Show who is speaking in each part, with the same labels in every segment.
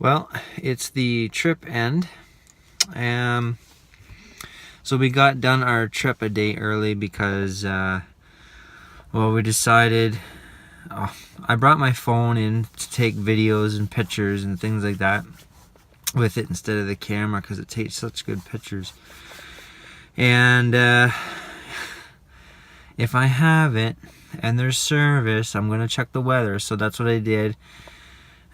Speaker 1: Well, it's the trip end. So we got done our trip a day early because, well, we decided, I brought my phone in to take videos and pictures and things like that with it instead of the camera because it takes such good pictures. And if I have it and there's service, I'm going to check the weather. So that's what I did.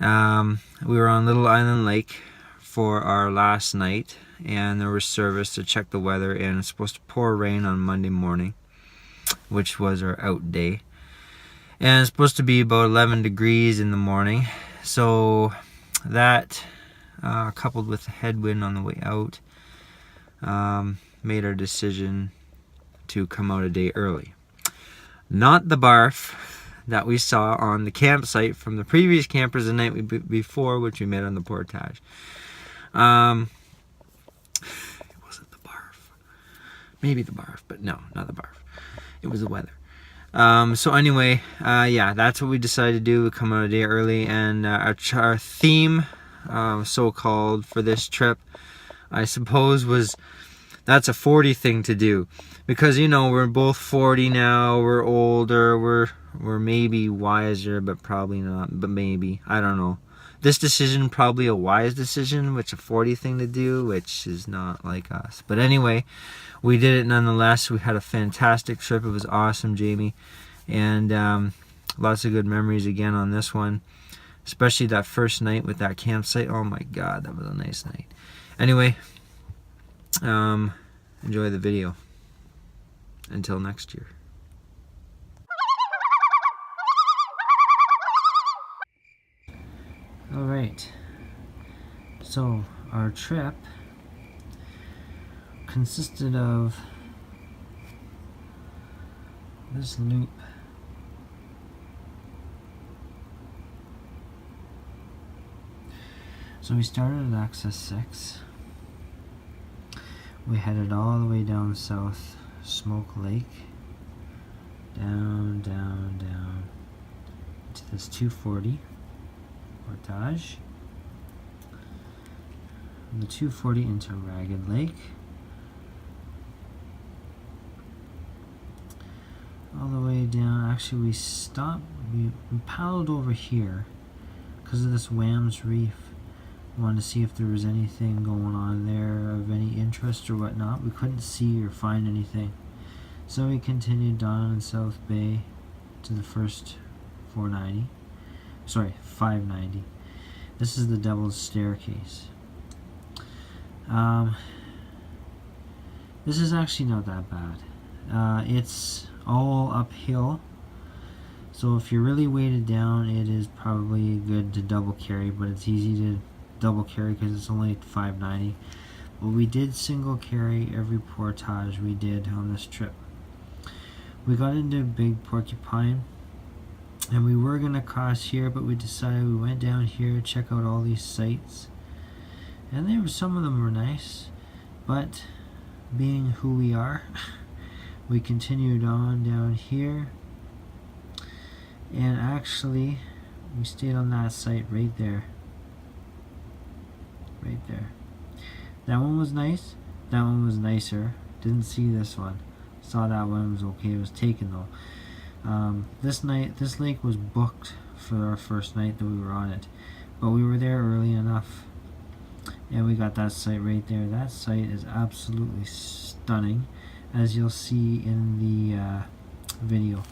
Speaker 1: We were on Little Island Lake for our last night, and there was service to check the weather, and it's supposed to pour rain on Monday morning, which was our out day. And it's supposed to be about 11 degrees in the morning. So that, coupled with the headwind on the way out, made our decision to come out a day early. Not the barf that we saw on the campsite from the previous campers the night before, which we met on the portage. It wasn't the barf. Maybe the barf, but no, not the barf. It was the weather. So anyway, yeah, that's what we decided to do. We come out a day early, and our theme, so-called, for this trip, I suppose, was that's a 40 thing to do. Because, you know, we're both 40 now, we're older, we're maybe wiser, but probably not, but maybe, I don't know. This decision, probably a wise decision, which a 40 thing to do, which is not like us. But anyway, we did it nonetheless. We had a fantastic trip. It was awesome, Jamie. And lots of good memories again on this one. Especially that first night with that campsite. Oh my God, that was a nice night. Anyway, enjoy the video. Until next year. Alright, so our trip consisted of this loop. So we started at Access 6. We headed all the way down south, Smoke Lake, down to this 240 portage, and the 240 into Ragged Lake, all the way down. Actually, we stopped, we paddled over here because of this Wham's Reef. We wanted to see if there was anything going on there of any interest or whatnot. We couldn't see or find anything. So we continued down in South Bay to the first 590. This is the Devil's Staircase. This is actually not that bad. It's all uphill, so if you're really weighted down, it is probably good to double carry, but it's easy to double carry because it's only 590. But we did single carry every portage we did on this trip. We got into Big Porcupine, and we were going to cross here, but we decided we went down here, check out all these sites, and some of them were nice, but being who we are, we continued on down here, and actually we stayed on that site right there. That one was nice, that one was nicer. Didn't see this one. Saw that one, was okay. It was taken though. This lake was booked for our first night that we were on it, but we were there early enough, and we got that site right there. That site is absolutely stunning, as you'll see in the video.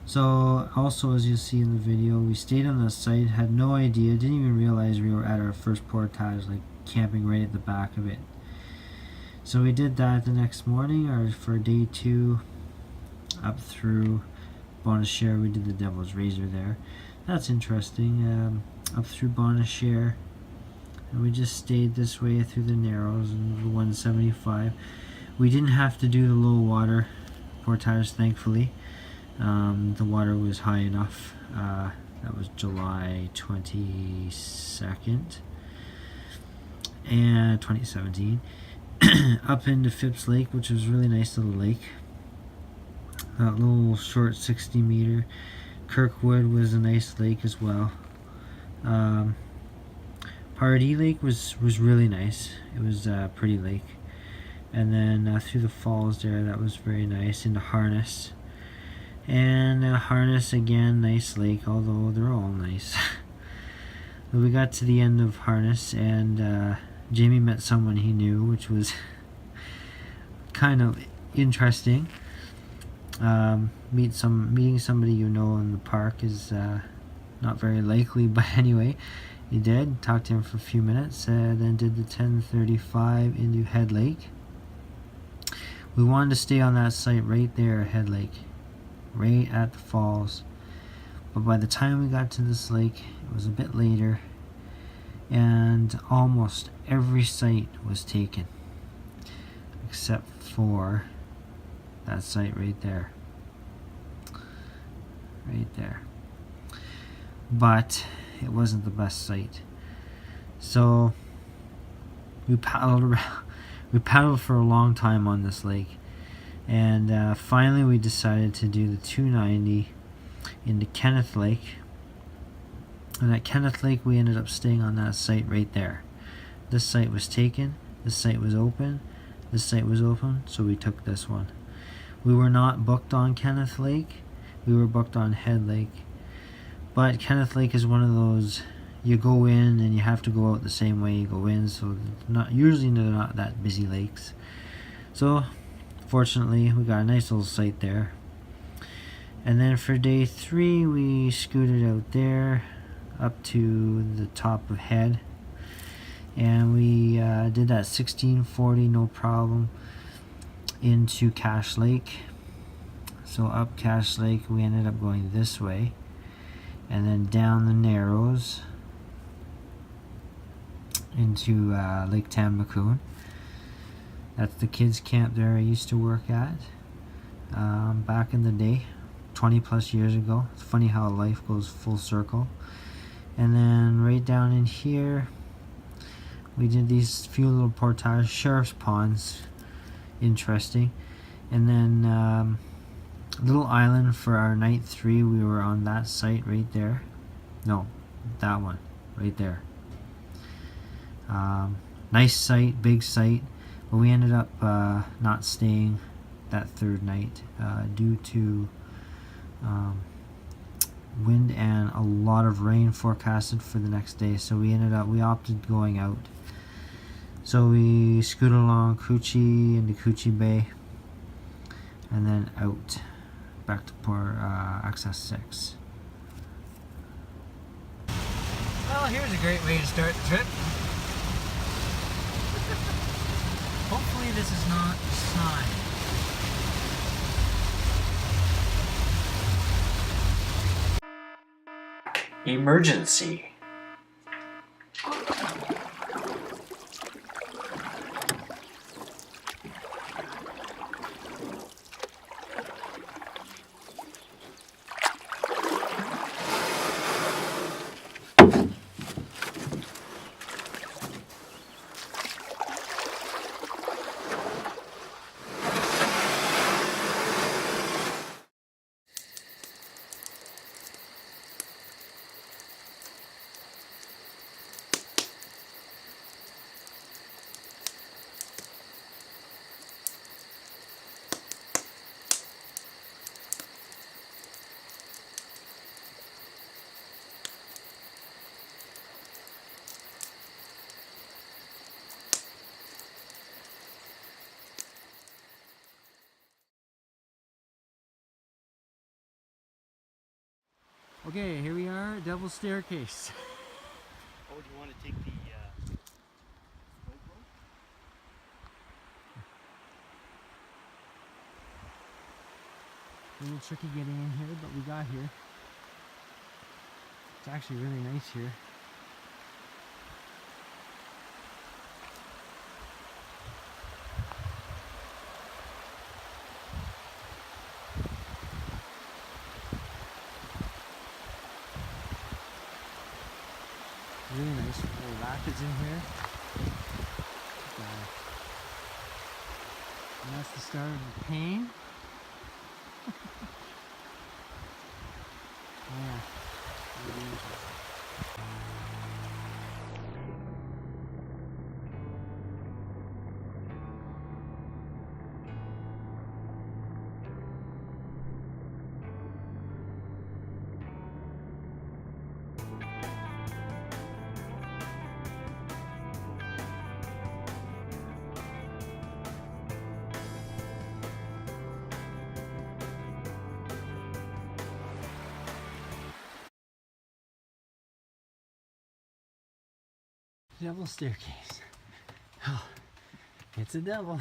Speaker 1: So also, as you'll see in the video, we stayed on the site, had no idea, didn't even realize we were at our first portage, like camping right at the back of it. So we did that the next morning, or for day 2, up through Bonachère. We did the Devil's Razor there. That's interesting. Up through Bonachère, and we just stayed this way through the Narrows and the 175. We didn't have to do the low water portage, thankfully. The water was high enough. That was July 22nd and 2017. Up into Phipps Lake, which was a really nice little lake. That little short 60 meter. Kirkwood was a nice lake as well. Pardee Lake was really nice. It was a pretty lake. And then through the falls there, that was very nice. Into Harness. And Harness again, nice lake, although they're all nice. But we got to the end of Harness, and Jamie met someone he knew, which was kind of interesting. Meeting somebody you know in the park is not very likely, but anyway, he did. Talked to him for a few minutes, then did the 10:35 into Head Lake. We wanted to stay on that site right there, Head Lake, right at the falls. But by the time we got to this lake, it was a bit later, and almost every site was taken, except for that site right there. Right there. But it wasn't the best site. So we paddled around. We paddled for a long time on this lake, and finally we decided to do the 290 into Kenneth Lake. And at Kenneth Lake we ended up staying on that site right there. This site was taken, this site was open, this site was open, so we took this one. We were not booked on Kenneth Lake, we were booked on Head Lake. But Kenneth Lake is one of those, you go in and you have to go out the same way you go in, so usually they're not that busy lakes. So fortunately we got a nice little site there. And then for day 3 we scooted out there up to the top of Head, and we did that 1640 no problem into Cache Lake. So up Cache Lake we ended up going this way, and then down the Narrows into Lake Tambacoon. That's the kids camp there I used to work at back in the day, 20 plus years ago. It's funny how life goes full circle. And then right down in here we did these few little portage, sheriff's ponds, interesting. And then little island for our night 3, we were on that site right there. No, that one right there. Nice site, big site, but we ended up not staying that 3rd night due to wind and a lot of rain forecasted for the next day, so we opted going out. So we scooted along Coochie into Coochie Bay, and then out back to Access 6. Well, here's a great way to start the trip. Hopefully this is not a sign. Emergency. Okay, here we are, Devil's Staircase.
Speaker 2: Oh, do you want to take the
Speaker 1: A little tricky getting in here, but we got here. It's actually really nice here. Really nice little rapids in here. And that's the start of the pain. Yeah. Devil staircase. Oh, it's a devil.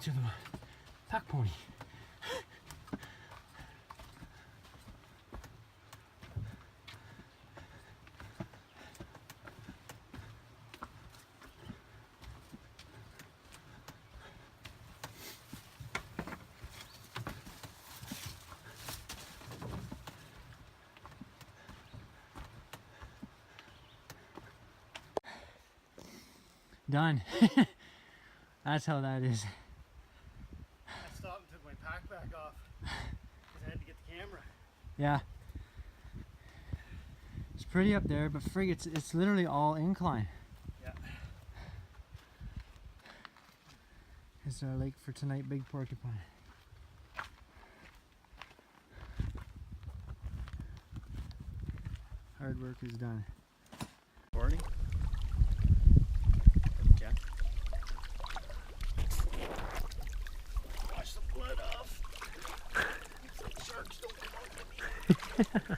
Speaker 1: To the pack pony. Done. That's how that is.
Speaker 2: I stopped and took my pack back off because I had to get the camera.
Speaker 1: Yeah. It's pretty up there, but frig, it's literally all incline.
Speaker 2: Yeah.
Speaker 1: It's our lake for tonight, Big Porcupine. Hard work is done.
Speaker 2: Morning. Yeah. Wash the blood off. So the sharks don't come out with me.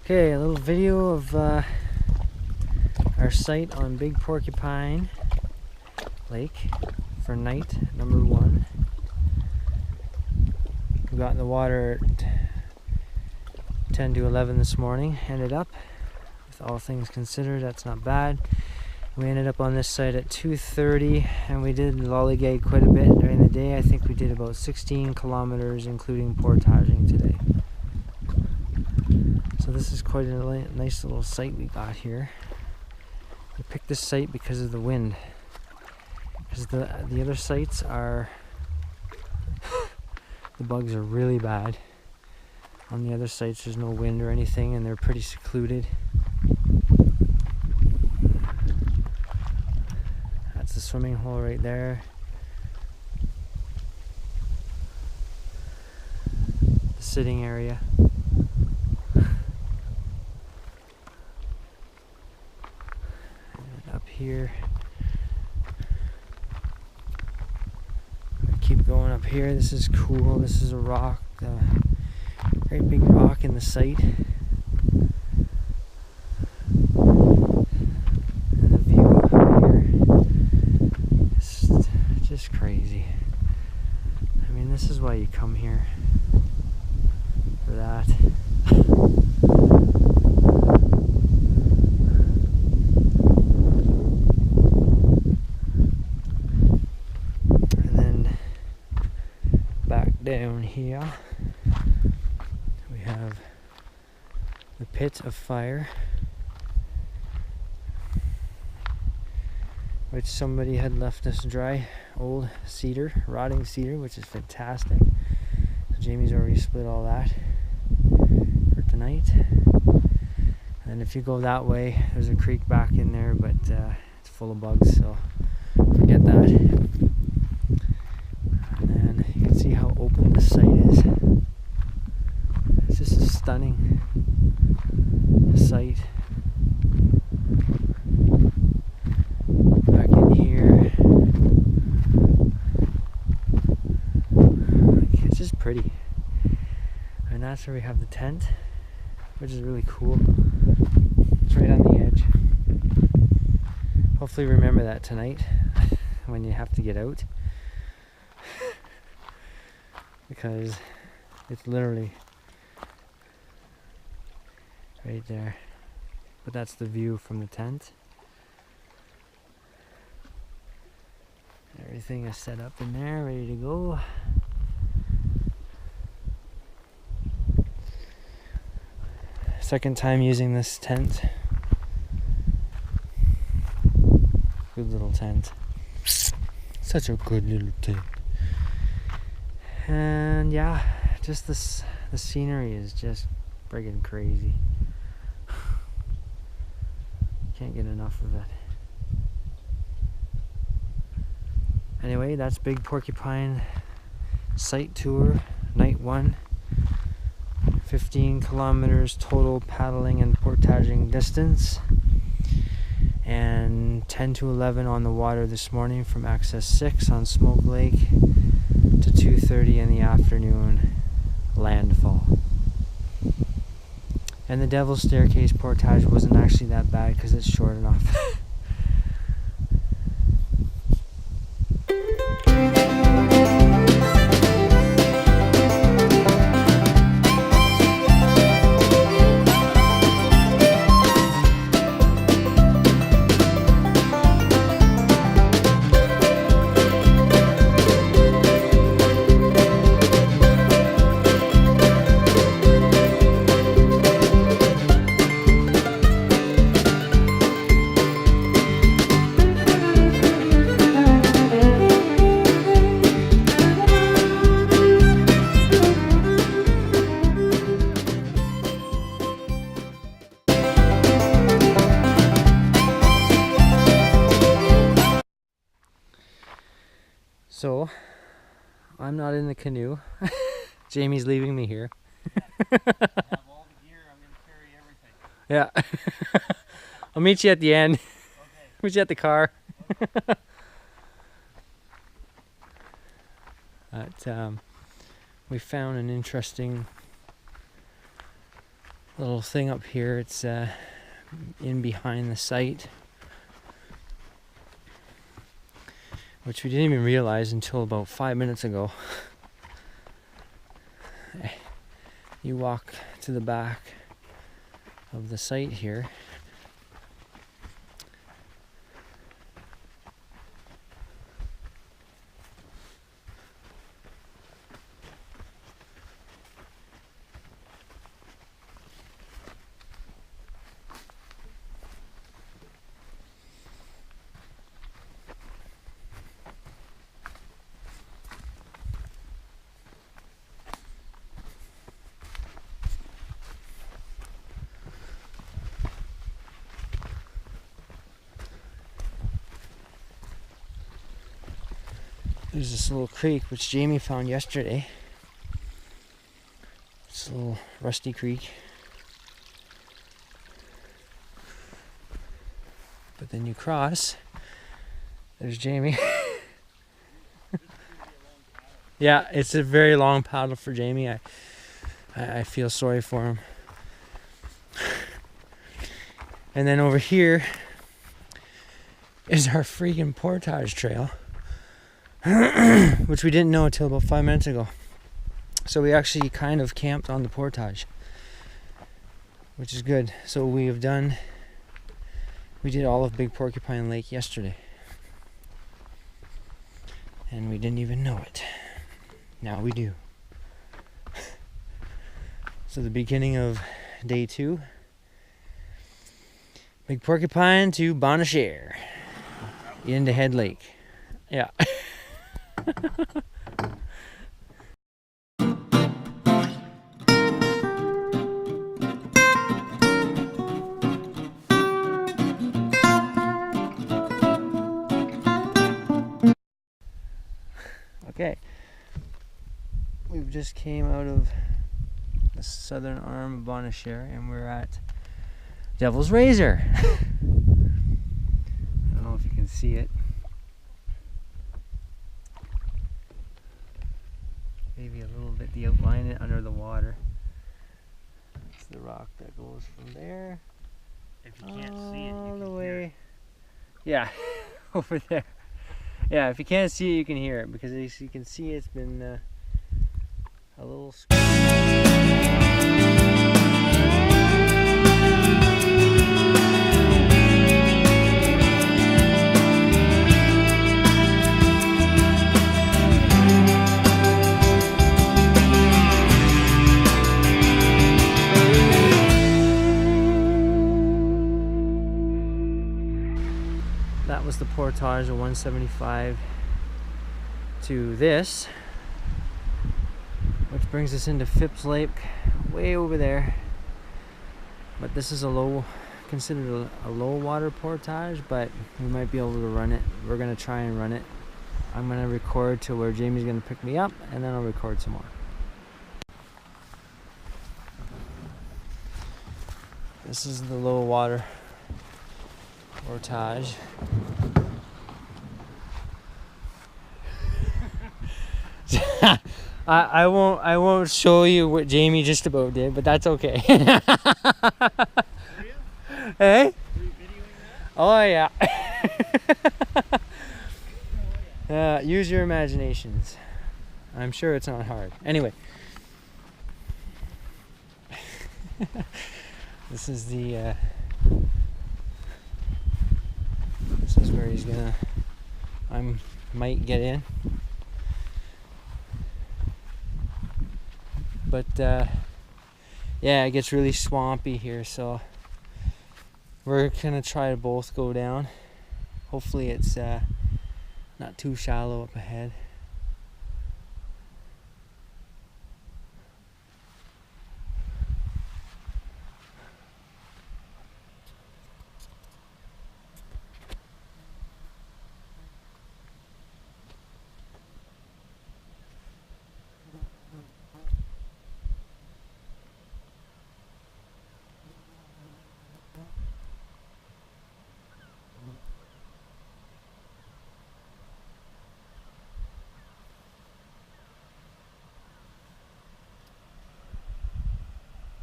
Speaker 1: Okay, a little video of our site on Big Porcupine Lake for night number 1. We got in the water at 10 to 11 this morning. Ended up, with all things considered, that's not bad. We ended up on this site at 2:30, and we did lollygag quite a bit during the day. I think we did about 16 kilometers, including portaging today. So this is quite a nice little site we got here. We picked this site because of the wind. Because the other sites are, the bugs are really bad. On the other sites there's no wind or anything, and they're pretty secluded. That's the swimming hole right there. The sitting area. Here, keep going up here. This is cool. This is a rock, great big rock in the site, and the view up here is just crazy. I mean, this is why you come here, for that. Down here we have the pit of fire, which somebody had left us dry old cedar, rotting cedar, which is fantastic. So Jamie's already split all that for tonight. And then if you go that way, there's a creek back in there, but it's full of bugs, so forget that. And you can see how open this site is. It's just a stunning site. that's where we have the tent, which is really cool. It's right on the edge. Hopefully remember that tonight when you have to get out, because it's literally right there. But that's the view from the tent. Everything is set up in there, ready to go. Second time using this tent. Good little tent. Such a good little tent. And yeah, just the scenery is just friggin' crazy. Can't get enough of it. Anyway, that's Big Porcupine site tour, night 1. 15 kilometers total paddling and portaging distance, and 10 to 11 on the water this morning from Access 6 on Smoke Lake to 2:30 in the afternoon landfall. And the Devil's Staircase portage wasn't actually that bad because it's short enough. So, I'm not in the canoe. Jamie's leaving me here.
Speaker 2: I have all the gear, I'm going to carry everything.
Speaker 1: Yeah. I'll meet you at the end.
Speaker 2: Okay.
Speaker 1: Meet you at the car. But, we found an interesting little thing up here. It's in behind the site, which we didn't even realize until about 5 minutes ago. You walk to the back of the site here. There's this little creek which Jamie found yesterday. It's a little rusty creek. But then you cross. There's Jamie. Yeah, it's a very long paddle for Jamie. I feel sorry for him. And then over here is our freaking portage trail. Which we didn't know until about 5 minutes ago. So we actually kind of camped on the portage, which is good. So we did all of Big Porcupine Lake yesterday, and we didn't even know it. Now we do. So the beginning of day 2, Big Porcupine to Bonachere into Head Lake. Yeah. Okay, we've just came out of the southern arm of Bonachere and we're at Devil's Razor. I don't know if you can see it. Maybe a little bit, the outline under the water. rock that goes from there
Speaker 2: If you can't see it, you
Speaker 1: all
Speaker 2: can
Speaker 1: the
Speaker 2: hear
Speaker 1: way.
Speaker 2: it.
Speaker 1: Yeah, over there. Yeah, if you can't see it, you can hear it, because as you can see, it's been a little. That was the portage of 175 to this, which brings us into Phipps Lake, way over there. But this is a low, considered a low water portage, but we might be able to run it. We're gonna try and run it. I'm gonna record to where Jamie's gonna pick me up, and then I'll record some more. This is the low water portage. I won't show you what Jamie just about did, but that's okay. Hey? Oh yeah. Use your imaginations. I'm sure it's not hard. Anyway. This is the this is where he's gonna might get in. But yeah, it gets really swampy here, so we're gonna try to both go down. Hopefully it's not too shallow up ahead.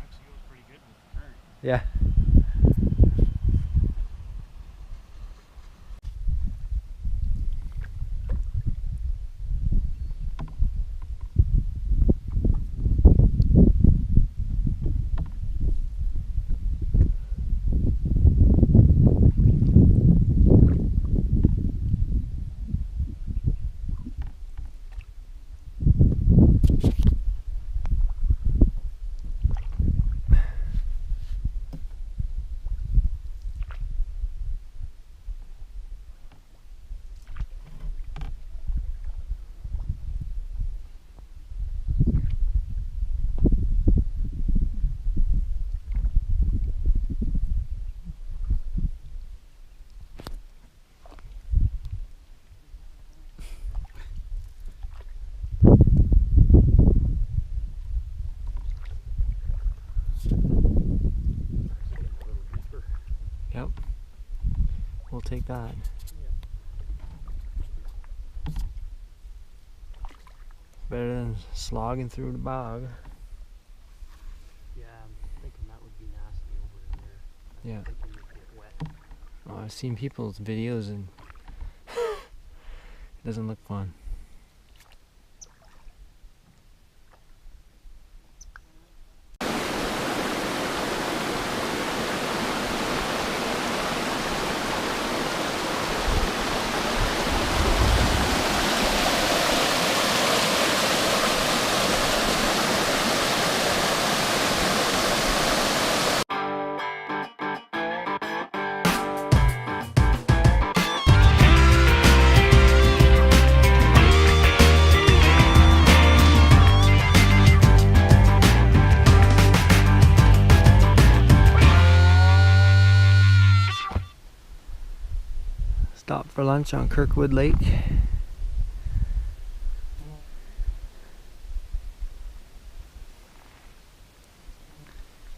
Speaker 2: Actually goes pretty good with the current.
Speaker 1: Yeah. Yep. We'll take that. Better than slogging through the bog.
Speaker 2: Yeah, I'm thinking that would be nasty over in there.
Speaker 1: Yeah.
Speaker 2: Thinking you'd get wet.
Speaker 1: Oh, I've seen people's videos and it doesn't look fun. Stop for lunch on Kirkwood Lake.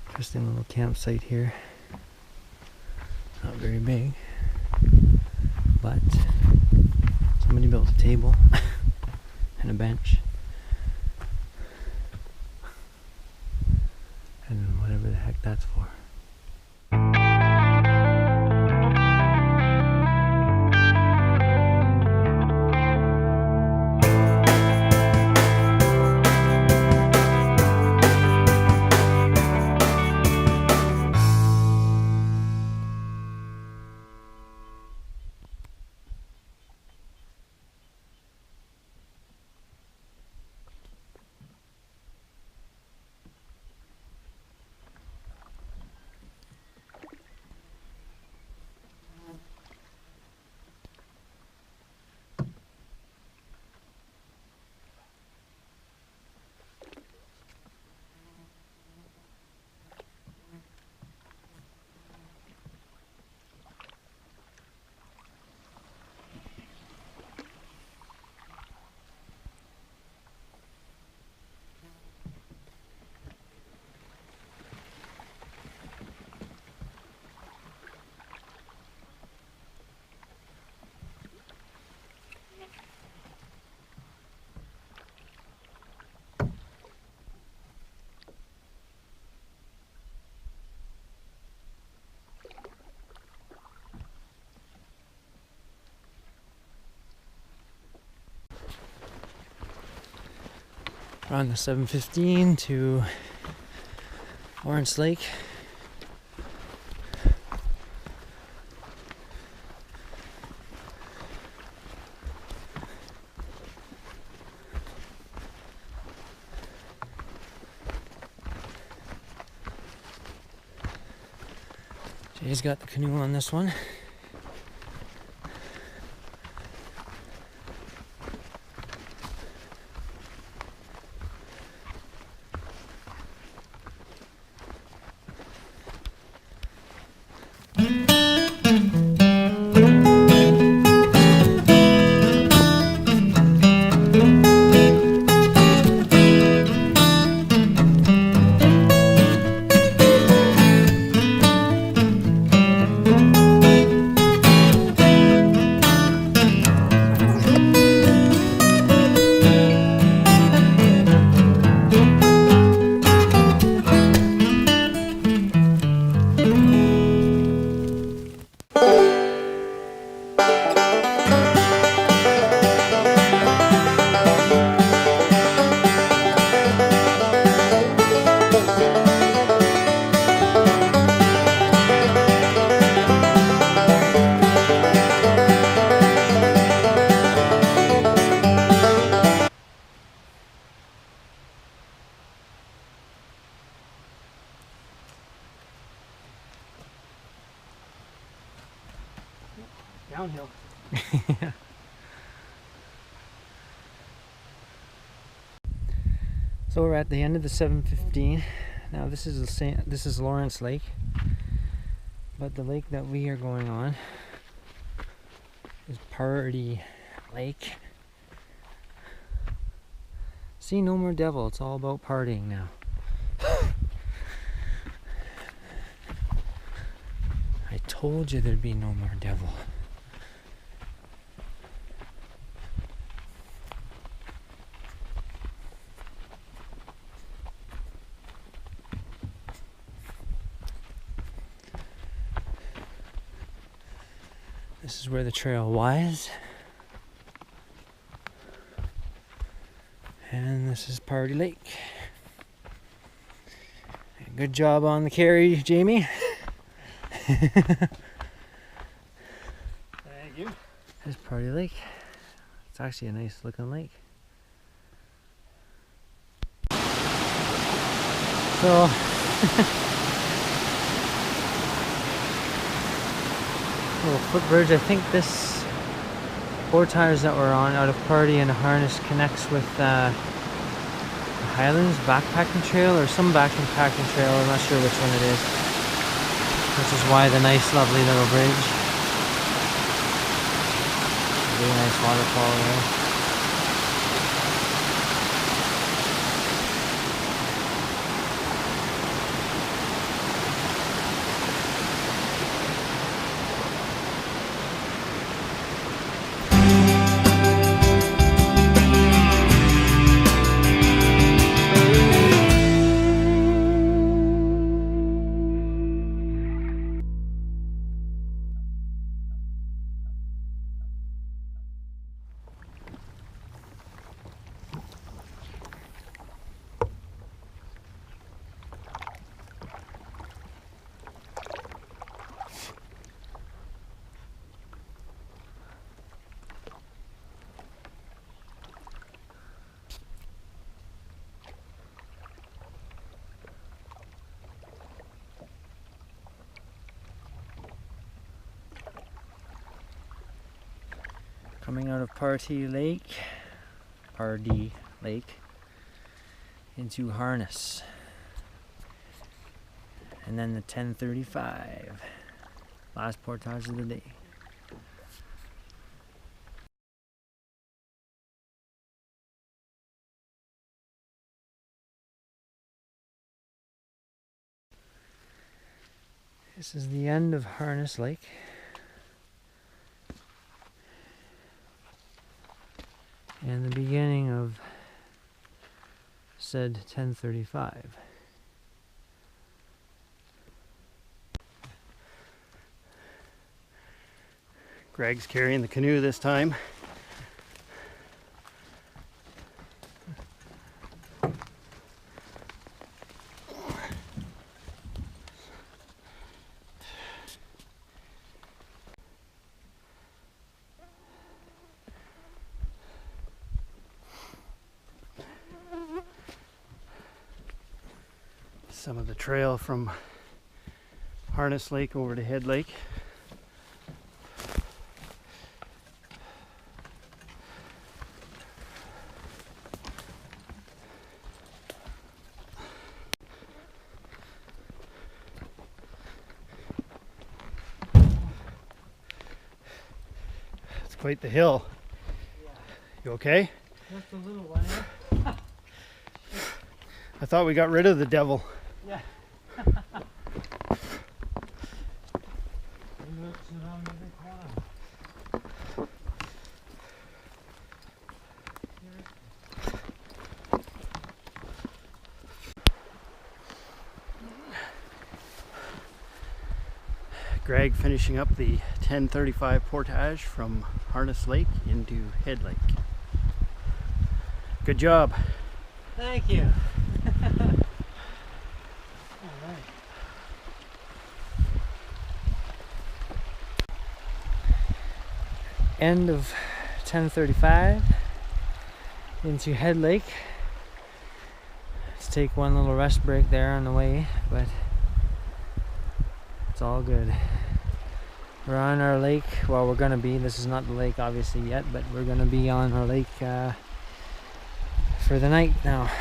Speaker 1: Interesting little campsite here. Not very big, but somebody built a table and a bench and whatever the heck that's for. We're on the 715 to Lawrence Lake. Jay's got the canoe on this one.
Speaker 2: Downhill.
Speaker 1: So we're at the end of the 715. Now this is Lawrence Lake, but the lake that we are going on is Party Lake. See, no more devil. It's all about partying now. I told you there'd be no more devil. This is where the trail was. And this is Party Lake. Good job on the carry, Jamie.
Speaker 2: Thank you.
Speaker 1: There's Party Lake. It's actually a nice looking lake. So little footbridge. I think this 4 tires that we're on out of Party and a harness connects with the Highlands backpacking trail or some backpacking trail. I'm not sure which one it is. Which is why the nice, lovely little bridge. Really nice waterfall there. Coming out of Pardee Lake into Harness. And then the 10:35, last portage of the day. This is the end of Harness Lake. And the beginning of said 10:35.
Speaker 2: Greg's carrying the canoe this time. Some of the trail from Harness Lake over to Head Lake. It's quite the hill. You okay?
Speaker 1: Just a little one, eh?
Speaker 2: I thought we got rid of the devil.
Speaker 1: Yeah.
Speaker 2: Greg finishing up the 10:35 portage from Harness Lake into Head Lake. Good job.
Speaker 1: Thank you. End of 10:35 into Head Lake. Let's take one little rest break there on the way, but it's all good. We're on our lake. Well, we're gonna be. This is not the lake obviously yet, but we're gonna be on our lake for the night now.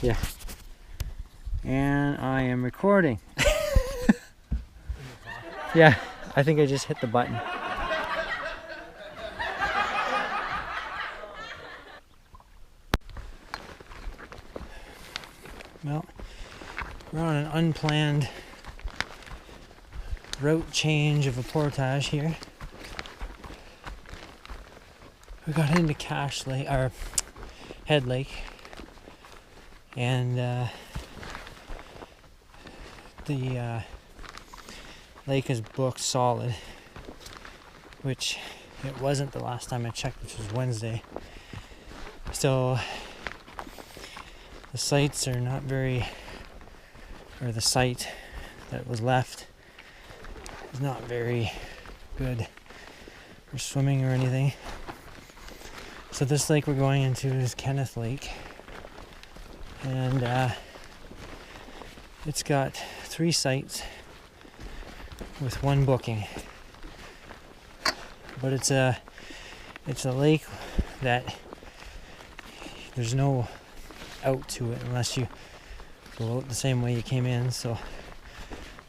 Speaker 1: Yeah. And I am recording. Yeah, I think I just hit the button. Well, we're on an unplanned route change of a portage here. We got into Cache Lake, or Head Lake, And the lake is booked solid, which it wasn't the last time I checked, which was Wednesday. So the sites are not very, or the site that was left is not very good for swimming or anything. So this lake we're going into is Kenneth Lake, and it's got 3 sites with 1 booking. But it's a lake that there's no out to it unless you go out the same way you came in. So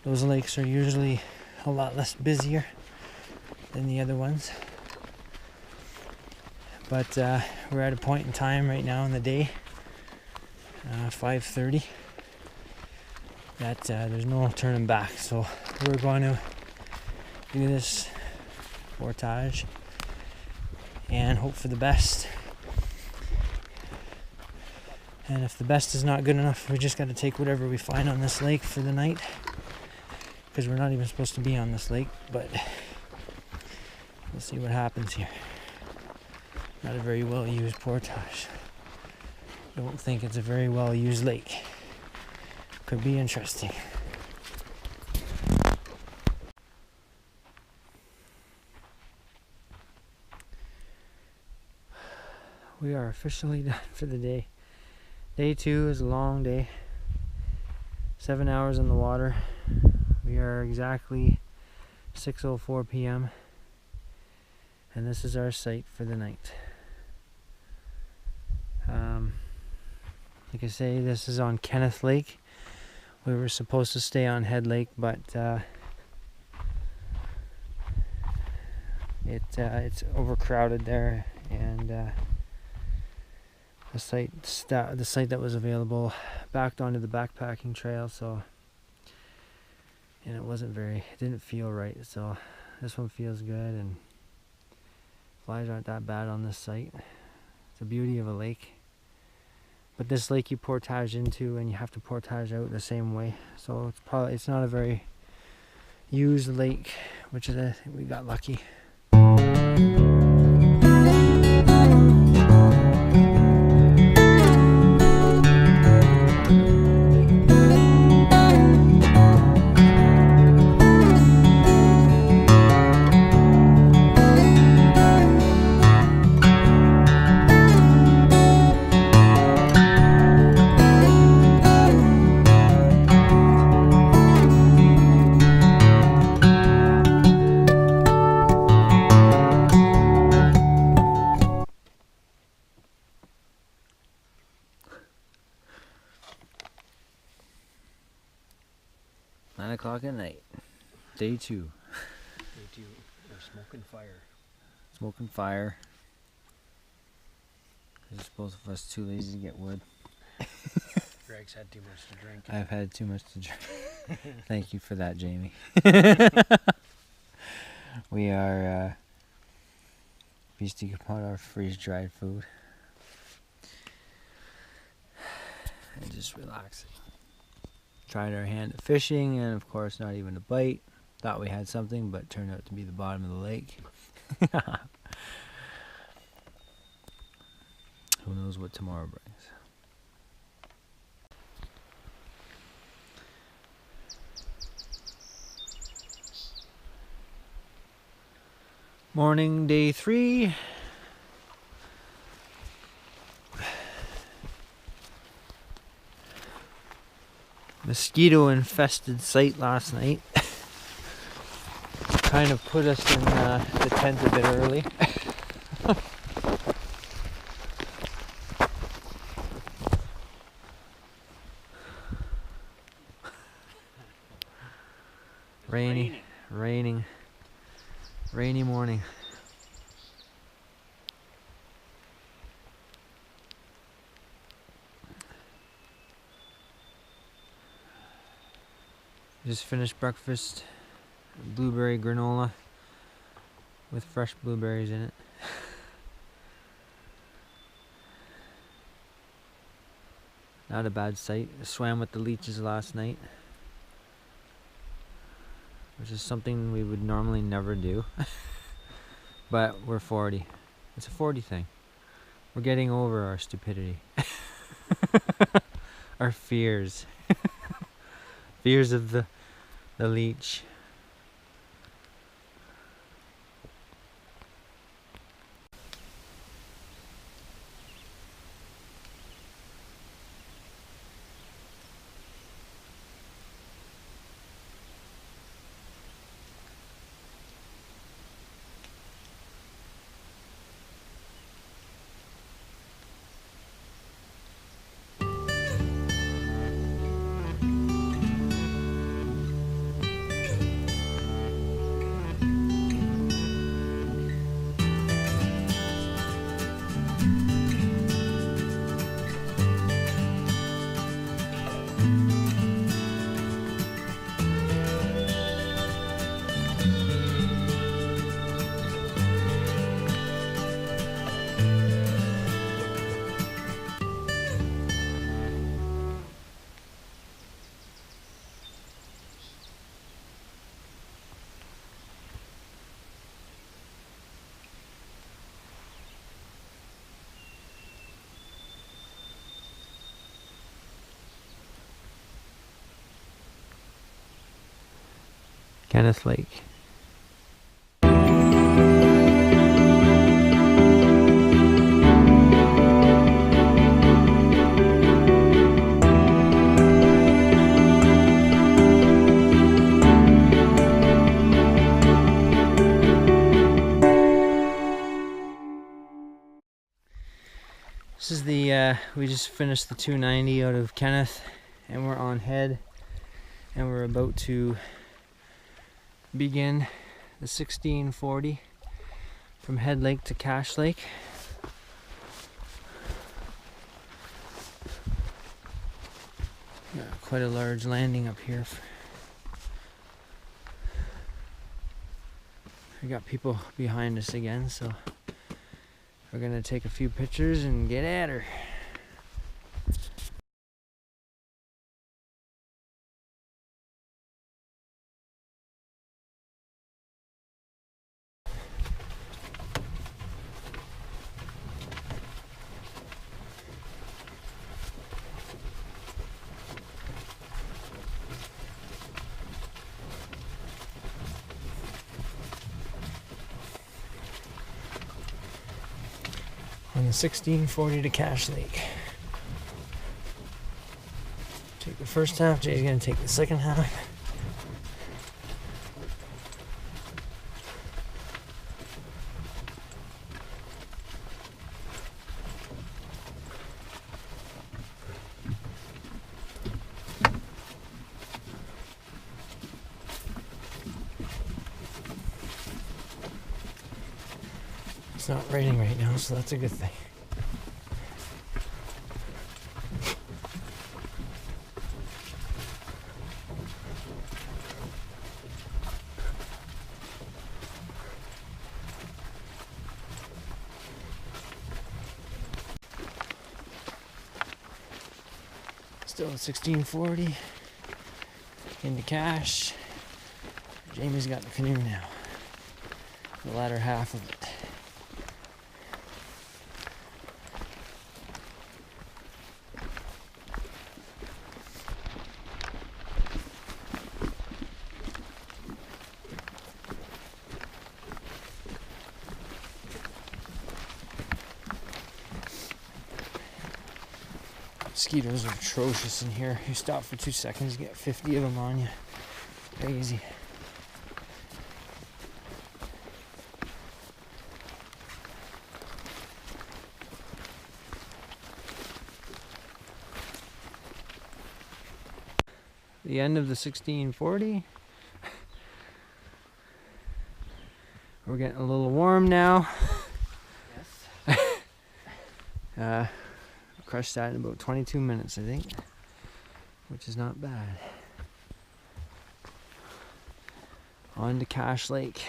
Speaker 1: those lakes are usually a lot less busier than the other ones. But we're at a point in time right now in the day, 5:30, that there's no turning back. So we're going to do this portage and hope for the best. And if the best is not good enough, we just got to take whatever we find on this lake for the night, because we're not even supposed to be on this lake. But we'll see what happens here. Not a very well used portage. Don't think it's a very well used lake. Could be interesting. We are officially done for the day. Day 2 is a long day. 7 hours in the water. We are exactly 6:04 p.m. and this is our site for the night. Like I say, this is on Kenneth Lake. We were supposed to stay on Head Lake, but it's overcrowded there, and the site that was available backed onto the backpacking trail, and it didn't feel right. So this one feels good, and flies aren't that bad on this site. It's the beauty of a lake. But this lake you portage into and you have to portage out the same way. So it's not a very used lake, which is we got lucky. 9 o'clock at night. Day 2.
Speaker 2: Day 2. We're smoking fire.
Speaker 1: Smoking fire. Because both of us too lazy to get wood.
Speaker 2: Greg's had too much to drink.
Speaker 1: I've had too much to drink. Thank you for that, Jamie. We are feasting upon our freeze-dried food. And just relaxing. Tried our hand at fishing, and of course not even a bite. Thought we had something, but turned out to be the bottom of the lake. Who knows what tomorrow brings. Morning, day 3. Mosquito infested site last night. Kind of put us in the tent a bit early. Rainy morning. Just finished breakfast. Blueberry granola with fresh blueberries in it. Not a bad sight. I swam with the leeches last night, which is something we would normally never do. But we're 40. It's a 40 thing. We're getting over our stupidity. Our fears. Fears of the leech. Kenneth Lake. This is the, we just finished the 290 out of Kenneth, and we're on head, and we're about to begin the 1640 from Head Lake to Cache Lake. Got quite a large landing up here. We got people behind us again, so we're gonna take a few pictures and get at her. On the 1640 to Cache Lake. Take the first half, Jay's gonna take the second half. It's not raining right now, so that's a good thing. Still at 1640 into Cache. Jamie's got the canoe now, the latter half of it. Mosquitoes are atrocious in here. You stop for 2 seconds, you get 50 of them on you. Crazy. The end of the 1640. We're getting a little warm now.
Speaker 2: Yes.
Speaker 1: Crushed that in about 22 minutes, I think, which is not bad. On to Cache Lake.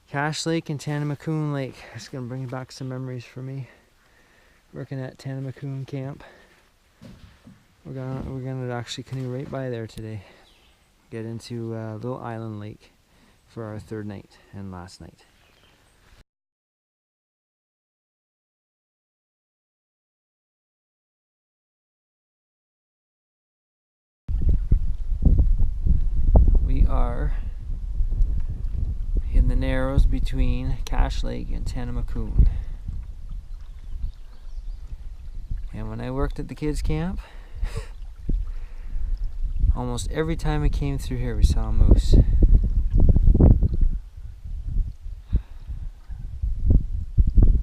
Speaker 1: Cache Lake and Tanamacoon Lake. It's gonna bring back some memories for me. Working at Tanamacoon camp. We're gonna actually canoe right by there today. Get into Little Island Lake for our third night and last night. We are in the narrows between Cache Lake and Tanamacoon. And when I worked at the kids camp, almost every time we came through here we saw a moose.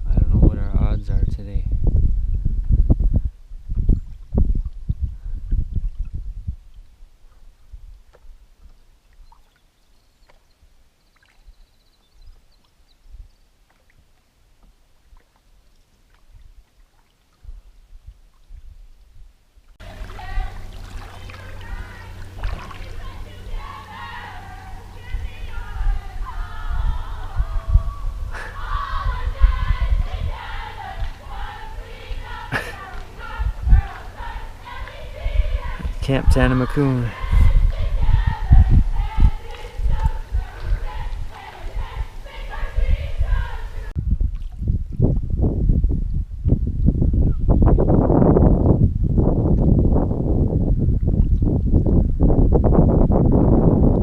Speaker 1: I don't know what our odds are today. Camp Tanamacoon.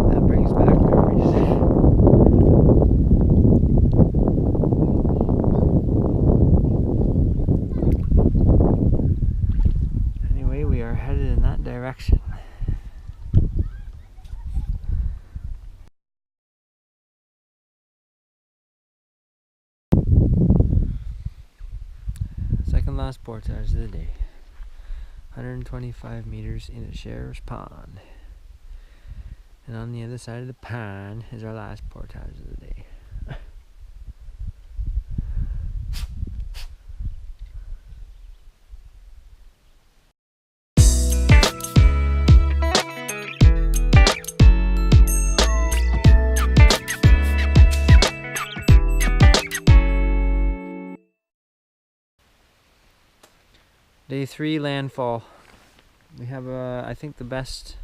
Speaker 1: That brings back memories. Anyway, we are headed in that direction. Second last portage of the day. 125 meters into Sheriff's Pond. And on the other side of the pond is our last portage of the day. Day 3 landfall. We have I think the best,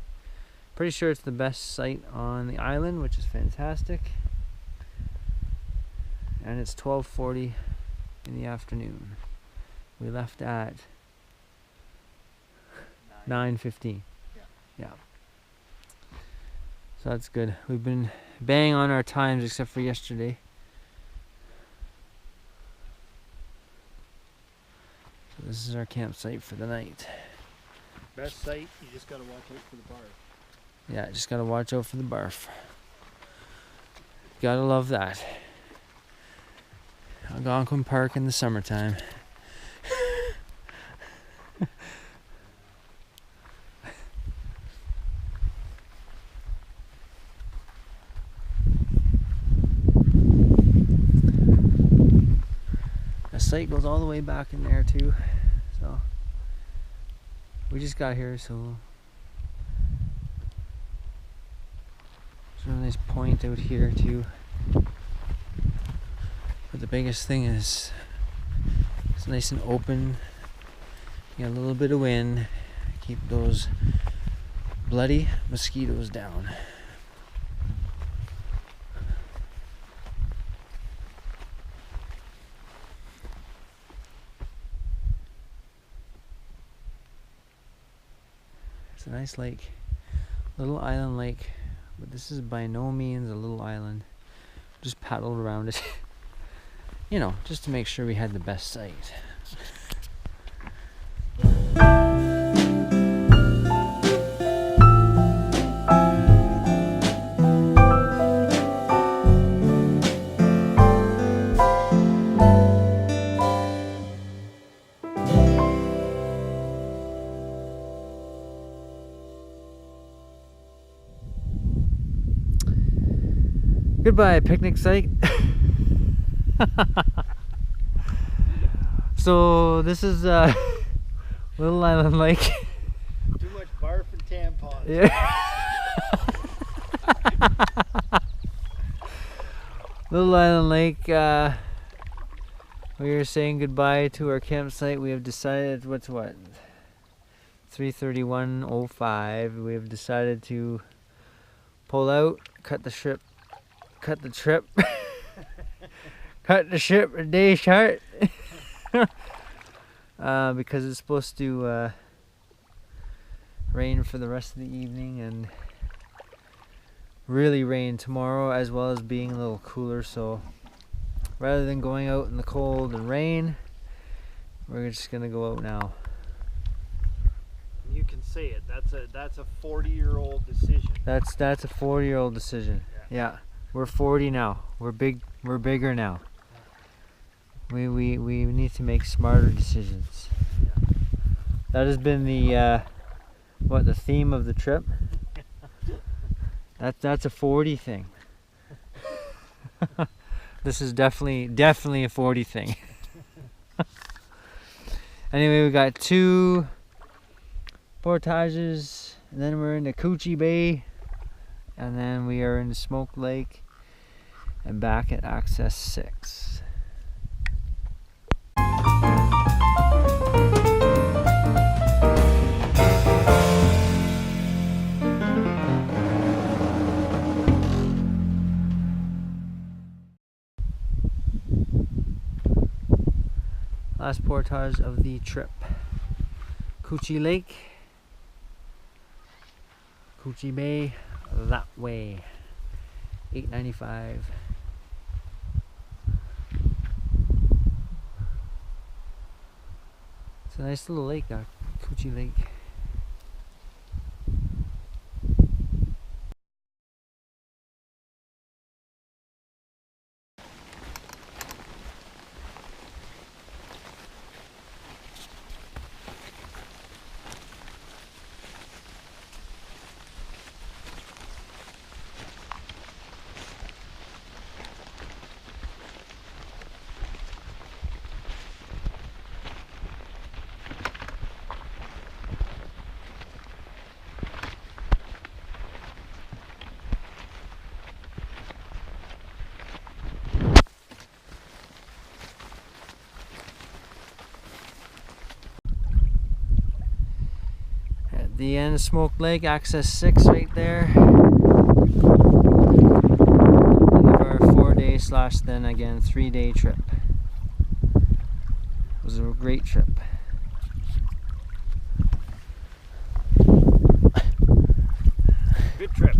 Speaker 1: pretty sure it's the best site on the island, which is fantastic. And it's 12:40 in the afternoon. We left at 9:15. Yeah. So that's good. We've been banging on our times except for yesterday. So this is our campsite for the night.
Speaker 2: Best site, you just gotta watch out for the bar.
Speaker 1: Yeah, just gotta watch out for the barf. Gotta love that. Algonquin Park in the summertime. The site goes all the way back in there too, so we just got here, so there's a nice point out here too. But the biggest thing is it's nice and open. You got a little bit of wind, keep those bloody mosquitoes down. It's a nice lake, little island lake, but this is by no means a little island. Just paddled around it, you know, just to make sure we had the best site. Goodbye, picnic site. So this is Little Island Lake.
Speaker 2: Too much barf and tampons.
Speaker 1: Yeah. Little Island Lake. We are saying goodbye to our campsite. We have decided what's what? 3:31:05. We've decided to pull out, cut the trip, cut the ship a day short because it's supposed to rain for the rest of the evening and really rain tomorrow, as well as being a little cooler. So rather than going out in the cold and rain, we're just gonna go out now.
Speaker 2: You can say it. That's a 40-year-old decision.
Speaker 1: That's a 40-year-old decision. Yeah. We're 40 now. We're bigger now. We need to make smarter decisions.
Speaker 2: Yeah.
Speaker 1: That has been the the theme of the trip. That's a 40 thing. This is definitely a 40 thing. Anyway, we got 2 portages, and then we're in the Coochie Bay, and then we are in the Smoke Lake and back at Access 6. Last portage of the trip. Coochie Lake, Coochie Bay, that way. 895. It's a nice little lake, Coochie Lake. At the end of Smoke Lake, Access 6 right there. End of our 4-day / then again 3-day trip. It was a great trip.
Speaker 2: Good trip.